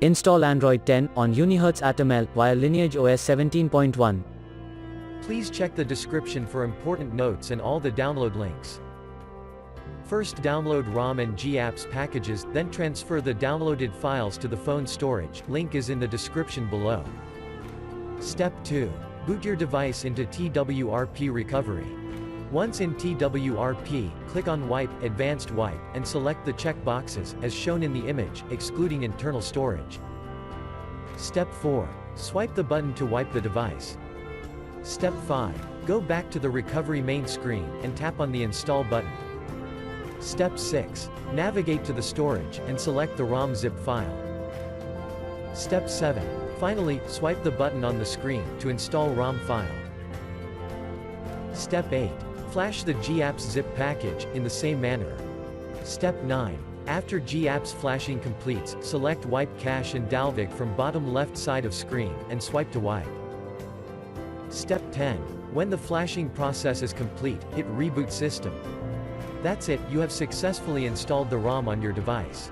Install Android 10 on Unihertz AtomL via LineageOS 17.1. Please check the description for important notes and all the download links. First download ROM and GApps packages, then transfer the downloaded files to the phone storage, link is in the description below. Step 2. Boot your device into TWRP recovery. Once in TWRP, click on Wipe, Advanced Wipe, and select the check boxes, as shown in the image, excluding internal storage. Step 4. Swipe the button to wipe the device. Step 5. Go back to the recovery main screen, and tap on the Install button. Step 6. Navigate to the storage, and select the ROM zip file. Step 7. Finally, swipe the button on the screen, to install ROM file. Step 8. Flash the GApps zip package, in the same manner. Step 9. After GApps flashing completes, select Wipe Cache and Dalvik from bottom left side of screen, and swipe to wipe. Step 10. When the flashing process is complete, hit Reboot System. That's it, you have successfully installed the ROM on your device.